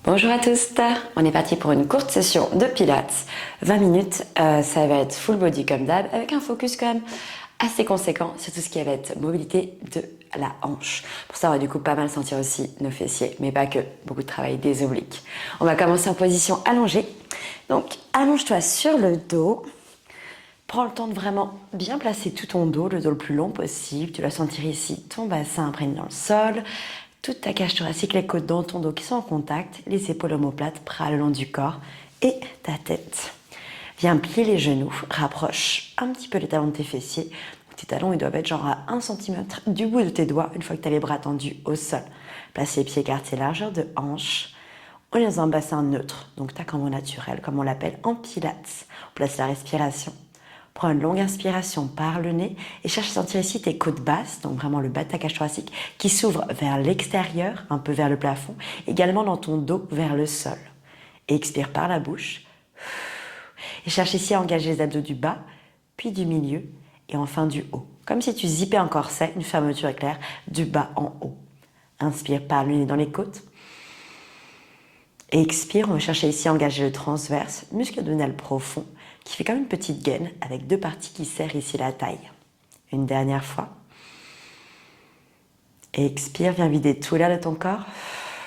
Bonjour à tous, on est parti pour une courte session de pilates, 20 minutes, ça va être full body comme d'hab, avec un focus quand même assez conséquent sur tout ce qui va être mobilité de la hanche. Pour ça on va du coup pas mal sentir aussi nos fessiers, mais pas que, beaucoup de travail des obliques. On va commencer en position allongée, donc allonge-toi sur le dos, prends le temps de vraiment bien placer tout ton dos, le dos le plus long possible, tu vas sentir ici ton bassin imprégné dans le sol, toute ta cage thoracique, les côtes dans ton dos qui sont en contact, les épaules omoplates, bras le long du corps et ta tête. Viens plier les genoux, rapproche un petit peu les talons de tes fessiers. Tes talons ils doivent être genre à 1 cm du bout de tes doigts une fois que tu as les bras tendus au sol. Place les pieds écartés, largeur de hanche. On est dans un bassin neutre, donc ta cambre naturelle, comme on l'appelle en pilates. On place la respiration. Prends une longue inspiration par le nez et cherche à sentir ici tes côtes basses, donc vraiment le bas de ta cage thoracique, qui s'ouvre vers l'extérieur, un peu vers le plafond, également dans ton dos vers le sol. Et expire par la bouche. Et cherche ici à engager les abdos du bas, puis du milieu et enfin du haut. Comme si tu zippais un corset, une fermeture éclair, du bas en haut. Inspire par le nez dans les côtes. Et expire, on va chercher ici à engager le transverse, muscle abdominal profond, qui fait comme une petite gaine avec deux parties qui serrent ici la taille. Une dernière fois. Et expire, viens vider tout l'air de ton corps.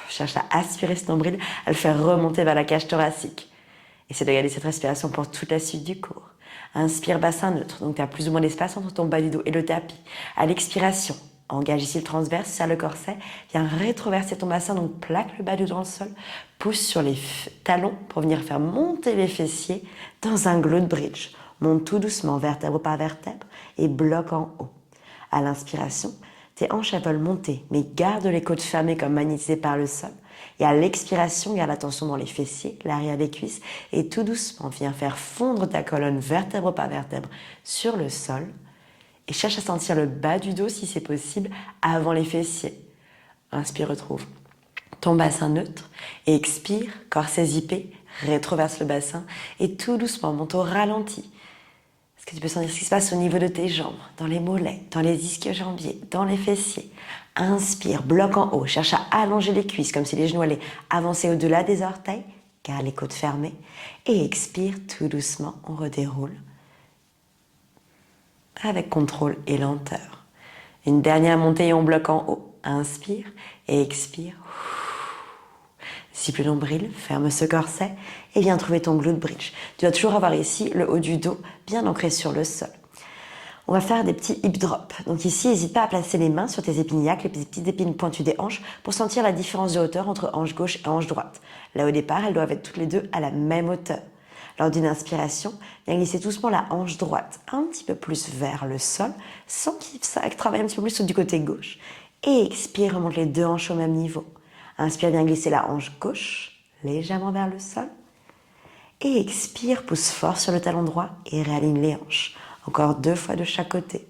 Cherche à aspirer ce nombril, à le faire remonter vers la cage thoracique. Essaie de garder cette respiration pour toute la suite du cours. Inspire, bassin neutre, donc tu as plus ou moins d'espace entre ton bas du dos et le tapis. À l'expiration, engage ici le transverse, serre le corset, viens rétroverser ton bassin, donc plaque le bas du dos dans le sol, pousse sur les talons pour venir faire monter les fessiers dans un glute bridge. Monte tout doucement, vertèbre par vertèbre, et bloque en haut. À l'inspiration, tes hanches elles veulent monter, mais garde les côtes fermées comme magnétisées par le sol. Et à l'expiration, garde l'attention dans les fessiers, l'arrière des cuisses, et tout doucement, viens faire fondre ta colonne vertèbre par vertèbre sur le sol. Et cherche à sentir le bas du dos, si c'est possible, avant les fessiers. Inspire, retrouve ton bassin neutre. Et expire, corset zippé, rétroverse le bassin. Et tout doucement, monte au ralenti. Est-ce que tu peux sentir ce qui se passe au niveau de tes jambes, dans les mollets, dans les ischio-jambiers, dans les fessiers? Inspire, bloque en haut, cherche à allonger les cuisses comme si les genoux allaient avancer au-delà des orteils, garde les côtes fermées. Et expire tout doucement, on redéroule. Avec contrôle et lenteur. Une dernière montée et on bloque en haut. Inspire et expire. Zippe le nombril, ferme ce corset et viens trouver ton glute bridge. Tu dois toujours avoir ici le haut du dos bien ancré sur le sol. On va faire des petits hip drops. Donc ici, n'hésite pas à placer les mains sur tes épines iliaques, les petites épines pointues des hanches, pour sentir la différence de hauteur entre hanche gauche et hanche droite. Là, au départ, elles doivent être toutes les deux à la même hauteur. Lors d'une inspiration, viens glisser doucement la hanche droite un petit peu plus vers le sol, sans ça travaille un petit peu plus du côté gauche. Et expire, remonte les deux hanches au même niveau. Inspire, viens glisser la hanche gauche légèrement vers le sol. Et expire, pousse fort sur le talon droit et réaligne les hanches. Encore 2 fois de chaque côté.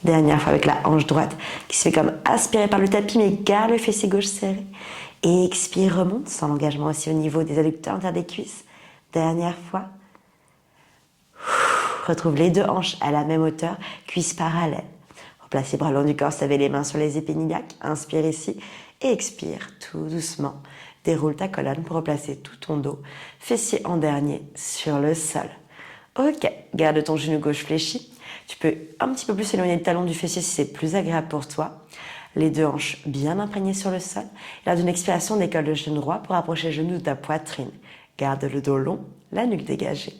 Dernière fois avec la hanche droite qui se fait comme aspirer par le tapis, mais garde le fessier gauche serré. Et expire, remonte sans l'engagement aussi au niveau des adducteurs derrière des cuisses. Dernière fois. Retrouve les deux hanches à la même hauteur, cuisses parallèles. Replace les bras le long du corps, savez les mains sur les épines iliaques. Inspire ici et expire tout doucement. Déroule ta colonne pour replacer tout ton dos, fessier en dernier sur le sol. Ok, garde ton genou gauche fléchi. Tu peux un petit peu plus éloigner le talon du fessier si c'est plus agréable pour toi. Les deux hanches bien imprégnées sur le sol. Et lors d'une expiration, décolle le genou droit pour approcher le genou de ta poitrine. Garde le dos long, la nuque dégagée.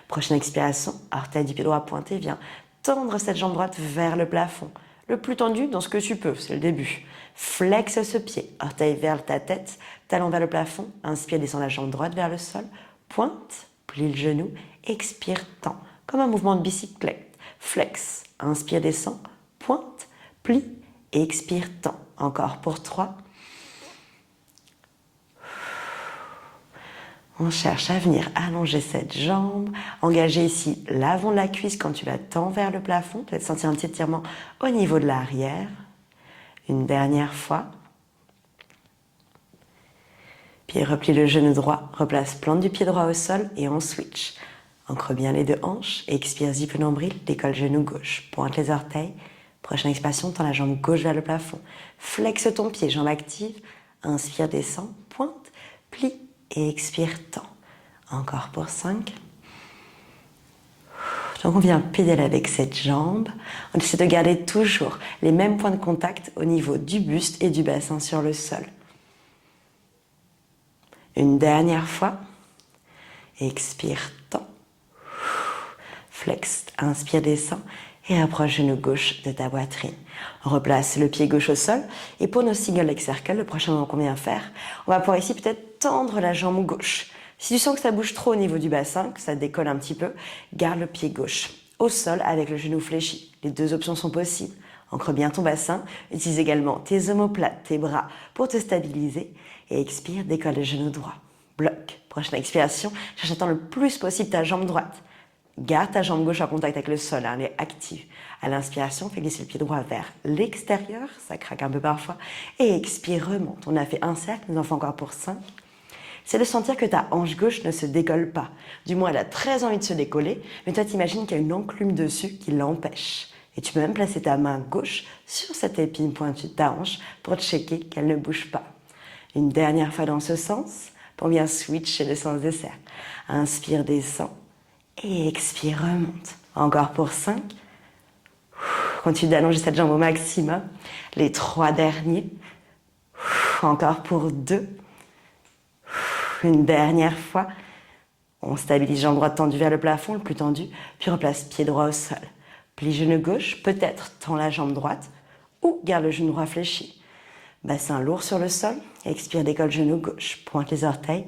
Prochaine expiration, orteil du pied droit pointé, viens tendre cette jambe droite vers le plafond. Le plus tendu dans ce que tu peux, c'est le début. Flexe ce pied, orteil vers ta tête, talon vers le plafond. Inspire, descends la jambe droite vers le sol. Pointe, plie le genou, expire, tend. Comme un mouvement de bicyclette. Flex, inspire, descend, pointe, plie, expire, tend. Encore pour 3. On cherche à venir allonger cette jambe, engager ici l'avant de la cuisse quand tu la tends vers le plafond. Peut-être sentir un petit étirement au niveau de l'arrière. Une dernière fois. Puis replie le genou droit, replace plante du pied droit au sol et on switch. Ancre bien les deux hanches, expire, zip le nombril, décolle genou gauche, pointe les orteils. Prochaine expiration, tends la jambe gauche vers le plafond. Flexe ton pied, jambe active. Inspire, descend, pointe, plie et expire, tend. Encore pour 5. Donc on vient pédaler avec cette jambe. On essaie de garder toujours les mêmes points de contact au niveau du buste et du bassin sur le sol. Une dernière fois. Expire, tend. Flex, inspire, descend et approche genou gauche de ta poitrine. On replace le pied gauche au sol et pour nos single leg circle, le prochain moment qu'on vient faire, on va pouvoir ici peut-être tendre la jambe gauche. Si tu sens que ça bouge trop au niveau du bassin, que ça décolle un petit peu, garde le pied gauche au sol avec le genou fléchi. Les deux options sont possibles. Ancre bien ton bassin, utilise également tes omoplates, tes bras pour te stabiliser et expire, décolle le genou droit. Bloc. Prochaine expiration, cherche à tendre le plus possible ta jambe droite. Garde ta jambe gauche en contact avec le sol, elle est active. À l'inspiration, fais glisser le pied droit vers l'extérieur, ça craque un peu parfois. Et expire, remonte. On a fait un cercle, nous en faisons encore pour 5. C'est de sentir que ta hanche gauche ne se décolle pas. Du moins, elle a très envie de se décoller, mais toi, t'imagines qu'il y a une enclume dessus qui l'empêche. Et tu peux même placer ta main gauche sur cette épine pointue de ta hanche pour checker qu'elle ne bouge pas. Une dernière fois dans ce sens, pour bien switcher le sens des cercles. Inspire, descend. Et expire, remonte. Encore pour 5. Continue d'allonger cette jambe au maximum. Les 3 derniers. Encore pour 2. Une dernière fois. On stabilise jambe droite tendue vers le plafond, le plus tendu. Puis replace pied droit au sol. Plie genou gauche. Peut-être tend la jambe droite. Ou garde le genou droit fléchi. Bassin lourd sur le sol. Expire, décolle genou gauche. Pointe les orteils.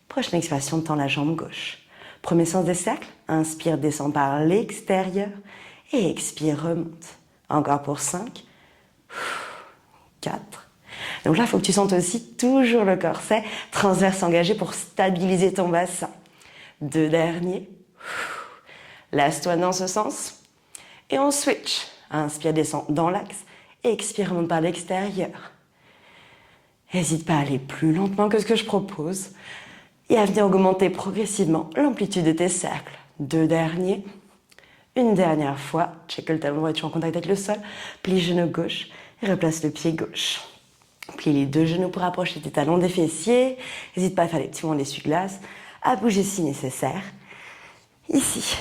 Prochaine expiration, tend la jambe gauche. Premier sens des cercles, inspire, descend par l'extérieur et expire, remonte. Encore pour 5, 4. Donc là, il faut que tu sentes aussi toujours le corset transverse engagé pour stabiliser ton bassin. 2 derniers. Laisse-toi dans ce sens et on switch. Inspire, descend dans l'axe et expire, remonte par l'extérieur. N'hésite pas à aller plus lentement que ce que je propose. Et à venir augmenter progressivement l'amplitude de tes cercles. 2 derniers. Une dernière fois, check le talon droit est toujours en contact avec le sol. Plie genou gauche et replace le pied gauche. Plie les 2 genoux pour approcher tes talons des fessiers. N'hésite pas à faire des petits moments d'essuie-glace, à bouger si nécessaire. Ici,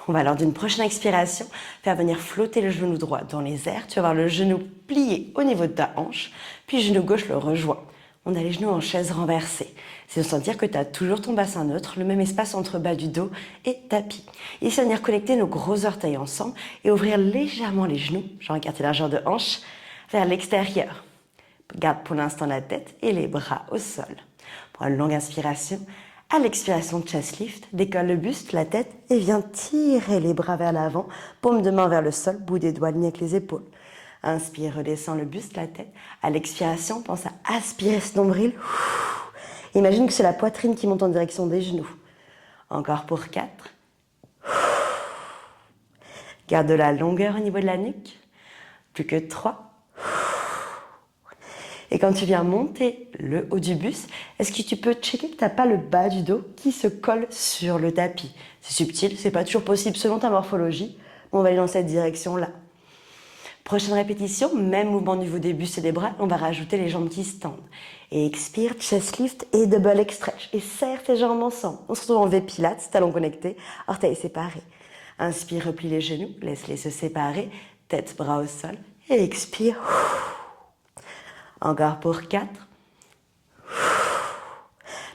on va lors d'une prochaine expiration faire venir flotter le genou droit dans les airs. Tu vas voir le genou plié au niveau de ta hanche, puis le genou gauche le rejoint. On a les genoux en chaise renversée. C'est de sentir que tu as toujours ton bassin neutre, le même espace entre bas du dos et tapis. Ici, on va venir connecter nos gros orteils ensemble et ouvrir légèrement les genoux, genre écarter la largeur de hanche, vers l'extérieur. Garde pour l'instant la tête et les bras au sol. Prends une longue inspiration. À l'expiration, chest lift, décolle le buste, la tête et viens tirer les bras vers l'avant, paume de main vers le sol, bout des doigts alignés avec les épaules. Inspire, redescends le buste, la tête. À l'expiration, pense à aspirer ce nombril. Imagine que c'est la poitrine qui monte en direction des genoux. Encore pour 4. Garde la longueur au niveau de la nuque. Plus que 3. Et quand tu viens monter le haut du buste, est-ce que tu peux checker que tu n'as pas le bas du dos qui se colle sur le tapis? C'est subtil, c'est pas toujours possible selon ta morphologie. On va aller dans cette direction-là. Prochaine répétition, même mouvement au niveau des bustes et des bras, on va rajouter les jambes qui se tendent. Et expire, chest lift et double leg stretch. Et serre tes jambes ensemble. On se retrouve en V pilates, talons connectés, orteils séparés. Inspire, replie les genoux, laisse-les se séparer, tête, bras au sol. Et expire. Encore pour 4.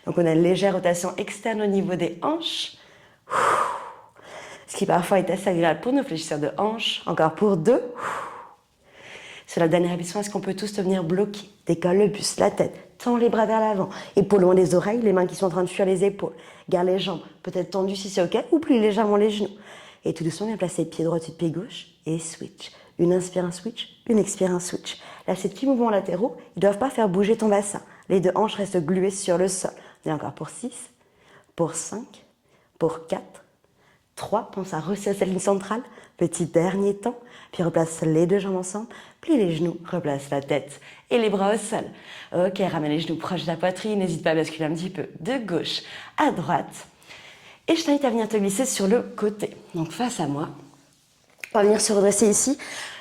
Donc on a une légère rotation externe au niveau des hanches. Ce qui parfois est assez agréable pour nos fléchisseurs de hanches. Encore pour 2. Sur la dernière répétition, est-ce qu'on peut tous devenir bloqués? Décolle le buste, la tête, tends les bras vers l'avant. Épaules loin des oreilles, les mains qui sont en train de fuir les épaules. Garde les jambes, peut-être tendues si c'est ok, ou plie légèrement les genoux. Et tout doucement, viens placer pied droit dessus de pied gauche et switch. Une inspire, un switch, une expire, un switch. Là, ces petits mouvements latéraux, ils ne doivent pas faire bouger ton bassin. Les 2 hanches restent gluées sur le sol. On est encore pour 6, pour 5, pour 4, 3. Pense à resserrer cette ligne centrale. Petit dernier temps. Puis replace les 2 jambes ensemble. Plie les genoux, replace la tête et les bras au sol. Ok, ramène les genoux proches de la poitrine. N'hésite pas à basculer un petit peu de gauche à droite. Et je t'invite à venir te glisser sur le côté. Donc face à moi, on va venir se redresser ici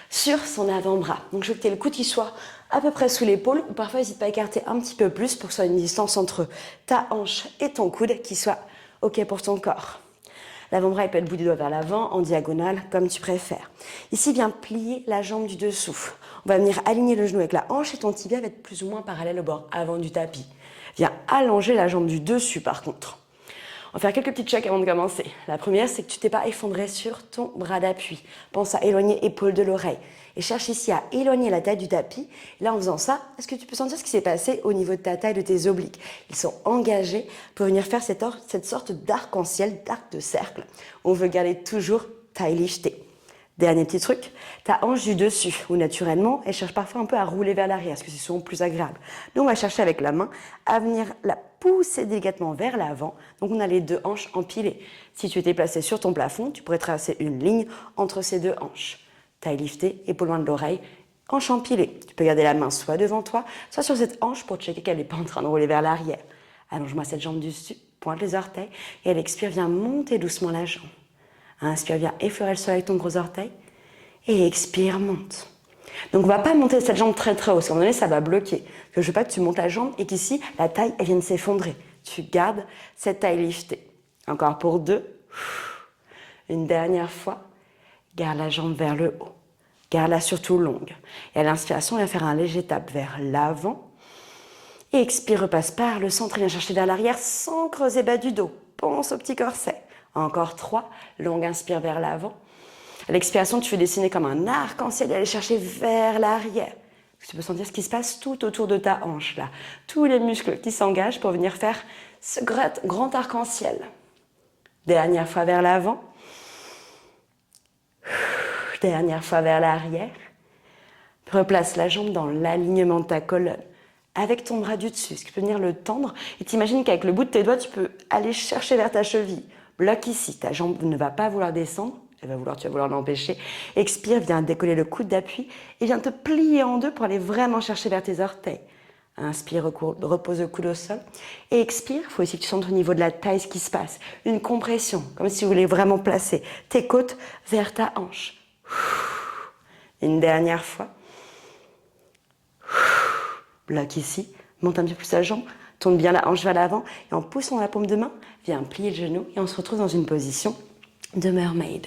sur son avant-bras. Donc je veux que tu aies le coude qui soit à peu près sous l'épaule, ou parfois n'hésite pas à écarter un petit peu plus pour que ce soit une distance entre ta hanche et ton coude qui soit OK pour ton corps. L'avant-bras peut être bout du doigt vers l'avant, en diagonale, comme tu préfères. Ici, viens plier la jambe du dessous. On va venir aligner le genou avec la hanche et ton tibia va être plus ou moins parallèle au bord avant du tapis. Viens allonger la jambe du dessus par contre. On va faire quelques petites checks avant de commencer. La première, c'est que tu t'es pas effondré sur ton bras d'appui. Pense à éloigner épaule de l'oreille. Et cherche ici à éloigner la taille du tapis. Et là, en faisant ça, est-ce que tu peux sentir ce qui s'est passé au niveau de ta taille, de tes obliques? Ils sont engagés pour venir faire cette sorte d'arc-en-ciel, d'arc de cercle. On veut garder toujours taille liftée. Dernier petit truc, ta hanche du dessus, où naturellement, elle cherche parfois un peu à rouler vers l'arrière, parce que c'est souvent plus agréable. Nous, on va chercher avec la main à venir la pousser délicatement vers l'avant. Donc, on a les deux hanches empilées. Si tu étais placé sur ton plafond, tu pourrais tracer une ligne entre ces deux hanches. Taille liftée, épaule loin de l'oreille, hanche empilée. Tu peux garder la main soit devant toi, soit sur cette hanche pour checker qu'elle n'est pas en train de rouler vers l'arrière. Allonge-moi cette jambe du dessus, pointe les orteils, et elle expire, viens monter doucement la jambe. Inspire, viens effleurer le sol avec ton gros orteil. Et expire, monte. Donc, on ne va pas monter cette jambe très très haut, parce qu'à un moment donné, ça va bloquer. Parce que je ne veux pas que tu montes la jambe et qu'ici, la taille, elle vienne s'effondrer. Tu gardes cette taille liftée. Encore pour 2. Une dernière fois. Garde la jambe vers le haut. Garde-la surtout longue. Et à l'inspiration, on va faire un léger tap vers l'avant. Et expire, repasse par le centre et viens chercher vers l'arrière sans creuser bas du dos. Pense au petit corset. Encore 3. Longue, inspire vers l'avant. À l'expiration, tu fais dessiner comme un arc-en-ciel et aller chercher vers l'arrière. Tu peux sentir ce qui se passe tout autour de ta hanche, là. Tous les muscles qui s'engagent pour venir faire ce grand arc-en-ciel. Dernière fois vers l'avant. Dernière fois vers l'arrière. Replace la jambe dans l'alignement de ta colonne. Avec ton bras du dessus, tu peux venir le tendre et t'imagines qu'avec le bout de tes doigts, tu peux aller chercher vers ta cheville. Bloque ici, ta jambe ne va pas vouloir descendre. Tu vas vouloir l'empêcher. Expire, viens décoller le coude d'appui et viens te plier en deux pour aller vraiment chercher vers tes orteils. Inspire, repose le coude au sol. Et expire, il faut aussi que tu sentes au niveau de la taille ce qui se passe. Une compression, comme si vous voulez vraiment placer tes côtes vers ta hanche. Une dernière fois. Bloque ici, monte un peu plus la jambe, tourne bien la hanche vers l'avant et en poussant la paume de main, viens plier le genou et on se retrouve dans une position de mermaid.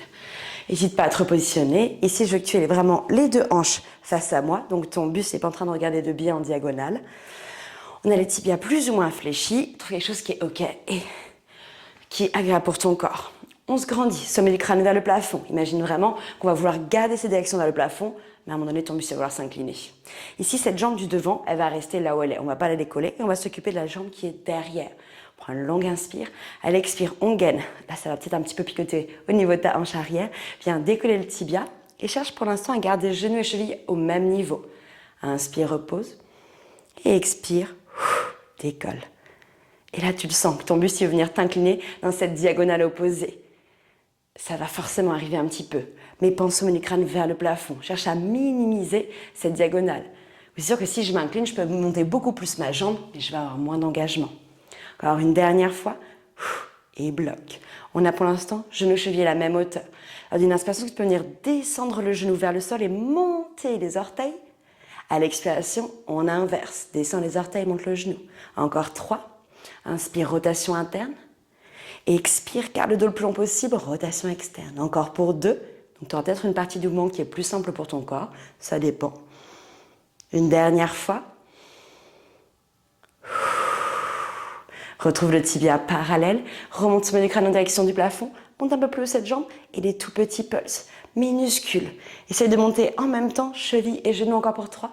N'hésite pas à te repositionner. Ici, je veux que tu aies vraiment les deux hanches face à moi. Donc, ton buste n'est pas en train de regarder de biais en diagonale. On a les tibias plus ou moins fléchis. Trouve quelque chose qui est OK et qui est agréable pour ton corps. On se grandit, sommet du crâne vers le plafond. Imagine vraiment qu'on va vouloir garder cette direction vers le plafond, mais à un moment donné, ton buste va vouloir s'incliner. Ici, cette jambe du devant, elle va rester là où elle est. On ne va pas la décoller et on va s'occuper de la jambe qui est derrière. Prends une longue inspire. À l'expire, on gaine. Là, ça va peut-être un petit peu picoter au niveau de ta hanche arrière. Viens décoller le tibia et cherche pour l'instant à garder genoux et chevilles au même niveau. Inspire, repose. Et expire, décolle. Et là, tu le sens que ton buste va venir t'incliner dans cette diagonale opposée. Ça va forcément arriver un petit peu. Mais pense au crâne vers le plafond. Cherche à minimiser cette diagonale. C'est sûr que si je m'incline, je peux monter beaucoup plus ma jambe, mais je vais avoir moins d'engagement. Encore une dernière fois. Et bloque. On a pour l'instant genou cheville à la même hauteur. Alors d'une inspiration, tu peux venir descendre le genou vers le sol et monter les orteils. À l'expiration, on inverse. Descends les orteils, monte le genou. Encore 3. Inspire, rotation interne. Et expire, garde le dos le plus long possible, rotation externe. Encore pour 2. Donc tu auras peut-être une partie du mouvement qui est plus simple pour ton corps. Ça dépend. Une dernière fois. Retrouve le tibia parallèle. Remonte sommet du crâne en direction du plafond. Monte un peu plus cette jambe et des tout petits pulses minuscules. Essaye de monter en même temps, cheville et genou encore pour 3.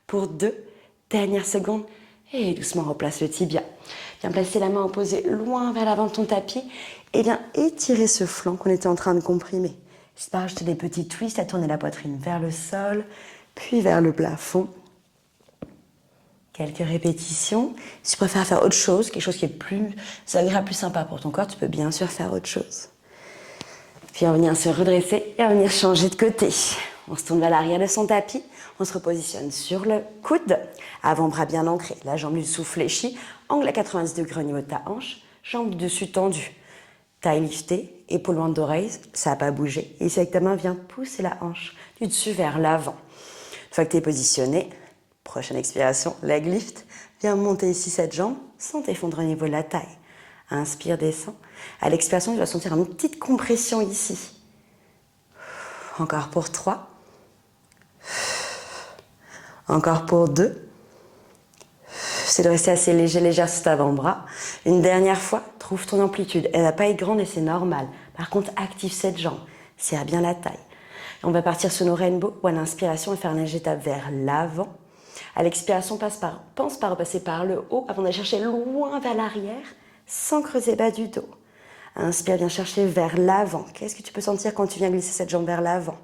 Pour 2. Dernière seconde. Et doucement replace le tibia. Viens placer la main opposée loin vers l'avant de ton tapis et viens étirer ce flanc qu'on était en train de comprimer. C'est pas rajouter des petits twists à tourner la poitrine vers le sol, puis vers le plafond. Quelques répétitions. Si tu préfères faire autre chose, quelque chose qui est plus agréable, plus sympa pour ton corps, tu peux bien sûr faire autre chose. Puis on va venir se redresser et on va venir changer de côté. On se tourne vers l'arrière de son tapis. On se repositionne sur le coude, avant-bras bien ancré, la jambe du dessous fléchie, angle à 90 degrés au niveau de ta hanche, jambe du dessus tendue. taille liftée, épaule loin d'oreille, ça n'a pas bougé. Et ici, avec ta main, viens pousser la hanche du dessus vers l'avant. Une fois que tu es positionné, prochaine expiration, leg lift. Viens monter ici cette jambe sans t'effondrer au niveau de la taille. Inspire, descends. À l'expiration, tu vas sentir une petite compression ici. Encore pour 3. Encore pour 2. C'est de rester assez léger, légère sur cet avant-bras. Une dernière fois, trouve ton amplitude. Elle ne va pas être grande et c'est normal. Par contre, active cette jambe. Serre bien la taille. On va partir sur nos rainbows ou à l'inspiration et faire un léger tape vers l'avant. À l'expiration, pense par repasser par le haut avant d'aller chercher loin vers l'arrière sans creuser bas du dos. Inspire, viens chercher vers l'avant. Qu'est-ce que tu peux sentir quand tu viens glisser cette jambe vers l'avant?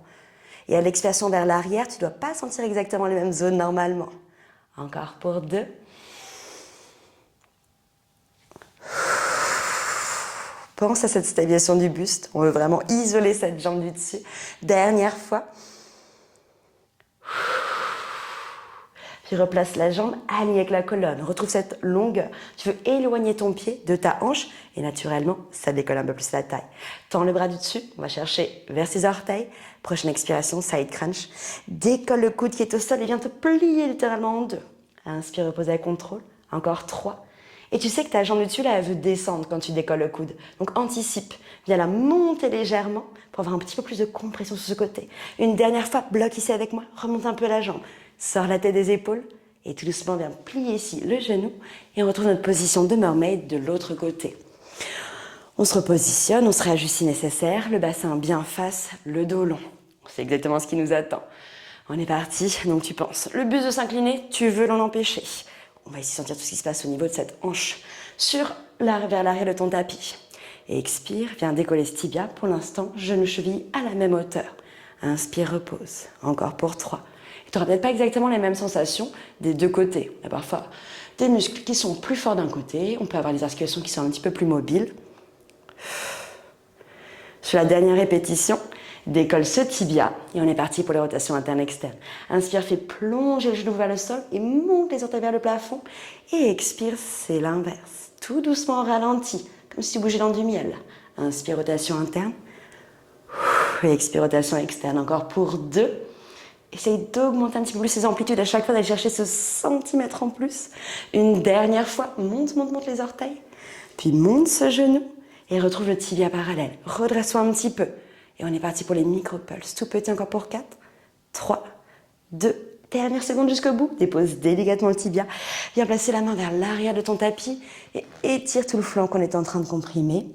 Et à l'expiration vers l'arrière, tu ne dois pas sentir exactement les mêmes zones normalement. Encore pour 2. Pense à cette stabilisation du buste. On veut vraiment isoler cette jambe du dessus. Dernière fois. Puis replace la jambe alignée avec la colonne. Retrouve cette longueur. Tu veux éloigner ton pied de ta hanche et naturellement, ça décolle un peu plus la taille. Tends le bras du dessus. On va chercher vers ses orteils. Prochaine expiration, side crunch. Décolle le coude qui est au sol et viens te plier littéralement en 2. Inspire, repose avec contrôle. Encore 3. Et tu sais que ta jambe du dessus, là, elle veut descendre quand tu décolles le coude. Donc anticipe. Viens la monter légèrement pour avoir un petit peu plus de compression sur ce côté. Une dernière fois, bloque ici avec moi. Remonte un peu la jambe. Sors la tête des épaules et tout doucement viens plier ici le genou et on retrouve notre position de mermaid de l'autre côté. On se repositionne, on se réajuste si nécessaire, le bassin bien face, le dos long. C'est exactement ce qui nous attend. On est parti, donc tu penses. Le but de s'incliner, tu veux l'en empêcher. On va ici sentir tout ce qui se passe au niveau de cette hanche vers l'arrière de ton tapis. Et expire, viens décoller ce tibia. Pour l'instant, genou cheville à la même hauteur. Inspire, repose. Encore pour 3. Tu n'auras peut-être pas exactement les mêmes sensations des deux côtés. Il y a parfois des muscles qui sont plus forts d'un côté. On peut avoir des articulations qui sont un petit peu plus mobiles. Sur la dernière répétition, décolle ce tibia et on est parti pour les rotations internes-externes. Inspire, fais plonger le genou vers le sol et monte les orteils vers le plafond. Et expire, c'est l'inverse. Tout doucement au ralenti, comme si tu bougeais dans du miel. Inspire, rotation interne. Et expire, rotation externe. Encore pour 2. Essaye d'augmenter un petit peu plus ses amplitudes à chaque fois, d'aller chercher ce centimètre en plus. Une dernière fois, monte les orteils. Puis monte ce genou et retrouve le tibia parallèle. Redresse-toi un petit peu. Et on est parti pour les micro-pulses. Tout petit encore pour 4, 3, 2, dernière seconde jusqu'au bout. Dépose délicatement le tibia. Viens placer la main vers l'arrière de ton tapis et étire tout le flanc qu'on est en train de comprimer.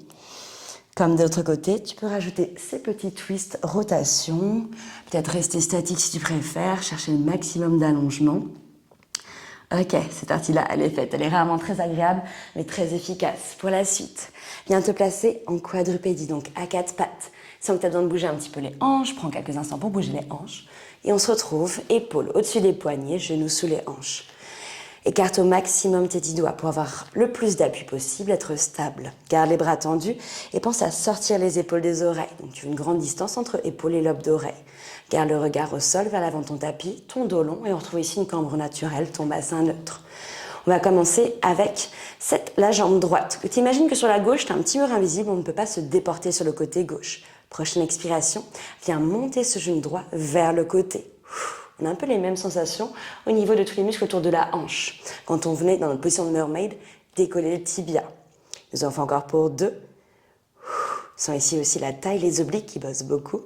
Comme de l'autre côté, tu peux rajouter ces petits twists, rotation, peut-être rester statique si tu préfères, chercher le maximum d'allongement. Ok, cette partie-là, elle est faite. Elle est vraiment très agréable, mais très efficace. Pour la suite, viens te placer en quadrupédie, donc à 4 pattes. Sans que tu aies besoin de bouger un petit peu les hanches, prends quelques instants pour bouger les hanches. Et on se retrouve, épaules au-dessus des poignets, genoux sous les hanches. Écarte au maximum tes 10 doigts pour avoir le plus d'appui possible, être stable. Garde les bras tendus et pense à sortir les épaules des oreilles. Donc tu veux une grande distance entre épaules et lobes d'oreille. Garde le regard au sol vers l'avant de ton tapis, ton dos long et on retrouve ici une cambre naturelle, ton bassin neutre. On va commencer avec la jambe droite. Tu imagines que sur la gauche, tu as un petit mur invisible, on ne peut pas se déporter sur le côté gauche. Prochaine expiration, viens monter ce genou droit vers le côté. On a un peu les mêmes sensations au niveau de tous les muscles autour de la hanche. Quand on venait dans notre position de mermaid, décoller le tibia. Nous en faisons encore pour 2. Sens ici aussi la taille, les obliques qui bossent beaucoup.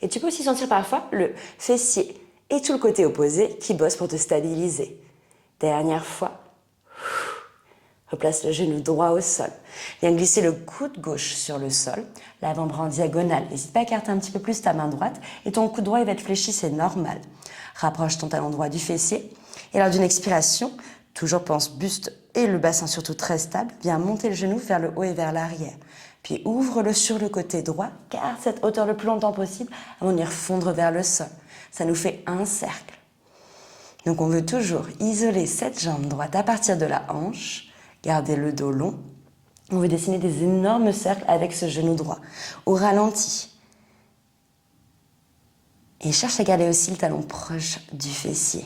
Et tu peux aussi sentir parfois le fessier et tout le côté opposé qui bosse pour te stabiliser. Dernière fois. Replace le genou droit au sol. Viens glisser le coude gauche sur le sol, l'avant-bras en diagonale. N'hésite pas à écarter un petit peu plus ta main droite et ton coude droit il va être fléchi, c'est normal. Rapproche ton talon droit du fessier et lors d'une expiration, toujours pense buste et le bassin surtout très stable, viens monter le genou vers le haut et vers l'arrière. Puis ouvre-le sur le côté droit, garde cette hauteur le plus longtemps possible avant d'y refondre vers le sol. Ça nous fait un cercle. Donc on veut toujours isoler cette jambe droite à partir de la hanche. Gardez le dos long. On veut dessiner des énormes cercles avec ce genou droit. Au ralenti. Et cherche à garder aussi le talon proche du fessier.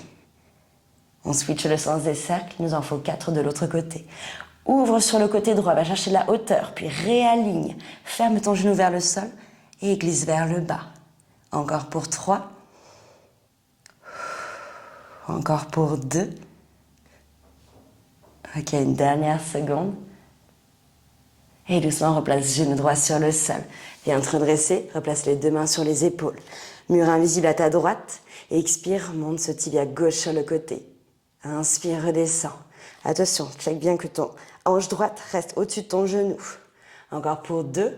On switch le sens des cercles. Il nous en faut 4 de l'autre côté. Ouvre sur le côté droit, va chercher de la hauteur, puis réaligne. Ferme ton genou vers le sol et glisse vers le bas. Encore pour 3. Encore pour 2. Ok, une dernière seconde. Et doucement, replace genou droit sur le sol. Viens te redresser, replace les 2 mains sur les épaules. Mur invisible à ta droite. Et expire, monte ce tibia gauche sur le côté. Inspire, redescends. Attention, check bien que ton hanche droite reste au-dessus de ton genou. Encore pour 2.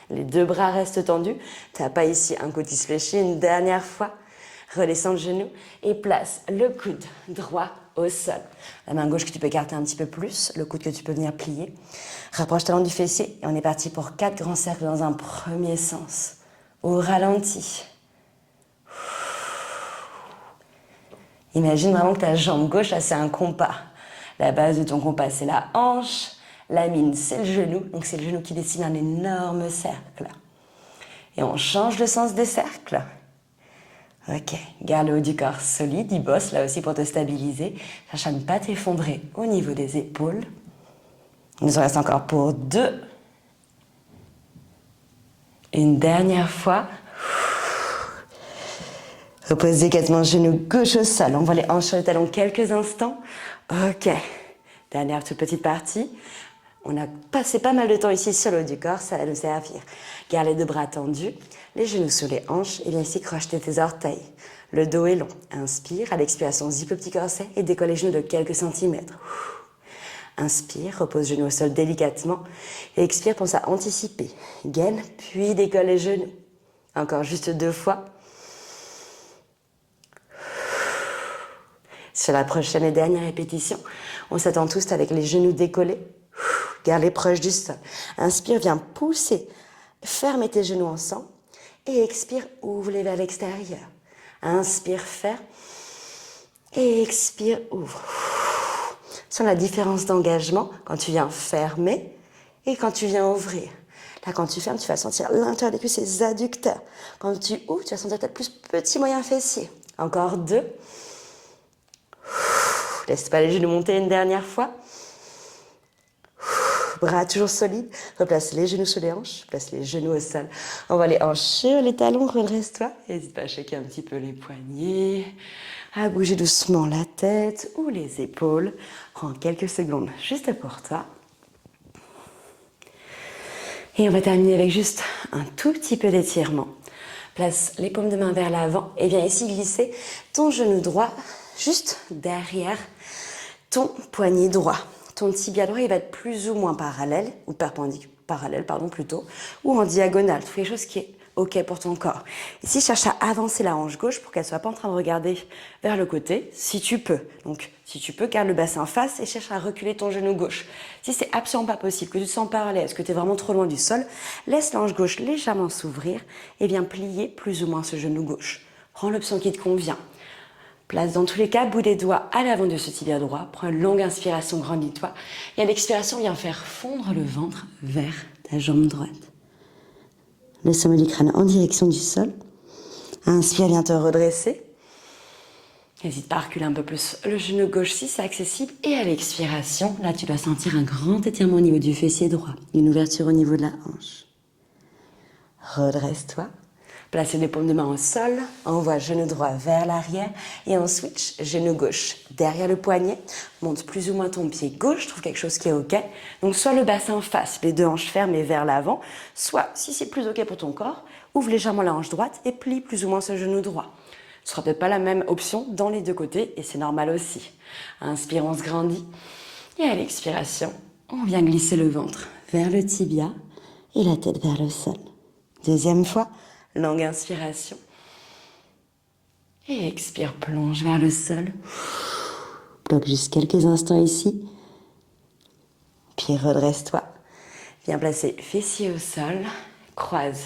Les 2 bras restent tendus. Tu n'as pas ici un cautis fléchi. Une dernière fois. Redescends le genou et place le coude droit au sol. La main gauche que tu peux écarter un petit peu plus, le coude que tu peux venir plier. Rapproche talon du fessier et on est parti pour 4 grands cercles dans un premier sens. Au ralenti. Imagine vraiment que ta jambe gauche, là, c'est un compas. La base de ton compas, c'est la hanche. La mine, c'est le genou. Donc, c'est le genou qui dessine un énorme cercle. Et on change le sens des cercles. Ok, garde le haut du corps solide, il bosse là aussi pour te stabiliser. Cherche à ne pas t'effondrer au niveau des épaules. Il nous en reste encore pour 2. Une dernière fois. Repose délicatement genou gauche au sol. On va les hanches sur les talons quelques instants. Ok, dernière toute petite partie. On a passé pas mal de temps ici sur le haut du corps, ça va nous servir. Garde les 2 bras tendus, les genoux sur les hanches et viens ici crocheter tes orteils. Le dos est long. Inspire, à l'expiration, zip le petit corset et décolle les genoux de quelques centimètres. Inspire, repose genou au sol délicatement et expire, pense à anticiper. Gaine, puis décolle les genoux. Encore juste 2 fois. Sur la prochaine et dernière répétition, on s'attend tous avec les genoux décollés. Garde-les proches du sol. Inspire, viens pousser. Ferme tes genoux ensemble. Et expire, ouvre-les vers l'extérieur. Inspire, ferme. Et expire, ouvre. Sens la différence d'engagement quand tu viens fermer et quand tu viens ouvrir. Là, quand tu fermes, tu vas sentir l'intérieur des cuisses, les adducteurs. Quand tu ouvres, tu vas sentir peut-être plus petit moyen fessier. Encore 2. Laisse pas les genoux monter une dernière fois. Bras toujours solides. Replace les genoux sur les hanches. Place les genoux au sol. On va les hanches sur les talons. Redresse-toi. N'hésite pas à shaker un petit peu les poignets. À bouger doucement la tête ou les épaules. Prends quelques secondes juste pour toi. Et on va terminer avec juste un tout petit peu d'étirement. Place les paumes de main vers l'avant et viens ici glisser ton genou droit juste derrière ton poignet droit. Ton tibia droit, il va être plus ou moins parallèle, ou parallèle plutôt, ou en diagonale. Tout quelque chose qui est OK pour ton corps. Ici, cherche à avancer la hanche gauche pour qu'elle soit pas en train de regarder vers le côté, si tu peux. Donc, si tu peux, garde le bassin en face et cherche à reculer ton genou gauche. Si c'est absolument pas possible, que tu te sens parallèle, est-ce que tu es vraiment trop loin du sol, laisse la hanche gauche légèrement s'ouvrir et viens plier plus ou moins ce genou gauche. Prends l'option qui te convient. Place dans tous les cas, bout des doigts à l'avant de ce tibia droit. Prends une longue inspiration, grandis-toi. Et à l'expiration, viens faire fondre le ventre vers ta jambe droite. Le sommet du crâne en direction du sol. Inspire, viens te redresser. N'hésite pas à reculer un peu plus le genou gauche si c'est accessible. Et à l'expiration, là tu dois sentir un grand étirement au niveau du fessier droit. Une ouverture au niveau de la hanche. Redresse-toi. Placez les paumes de main au sol, envoie genou droit vers l'arrière et en switch, genou gauche derrière le poignet, monte plus ou moins ton pied gauche, trouve quelque chose qui est OK. Donc soit le bassin en face, les 2 hanches fermées vers l'avant, soit, si c'est plus OK pour ton corps, ouvre légèrement la hanche droite et plie plus ou moins ce genou droit. Ce sera peut-être pas la même option dans les 2 côtés et c'est normal aussi. Inspire, on se grandit et à l'expiration, on vient glisser le ventre vers le tibia et la tête vers le sol. Deuxième fois. Longue inspiration. Et expire, plonge vers le sol. Bloque juste quelques instants ici. Puis redresse-toi. Viens placer fessier au sol. Croise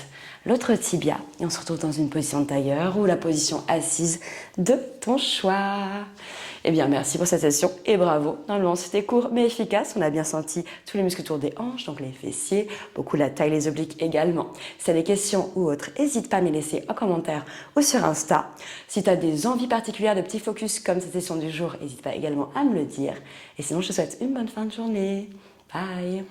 l'autre tibia. Et on se retrouve dans une position de tailleur ou la position assise de ton choix. Eh bien, merci pour cette session et bravo. Normalement, c'était court mais efficace. On a bien senti tous les muscles autour des hanches, donc les fessiers, beaucoup la taille, les obliques également. Si tu as des questions ou autres, n'hésite pas à me les laisser en commentaire ou sur Insta. Si tu as des envies particulières de petits focus comme cette session du jour, n'hésite pas également à me le dire. Et sinon, je te souhaite une bonne fin de journée. Bye!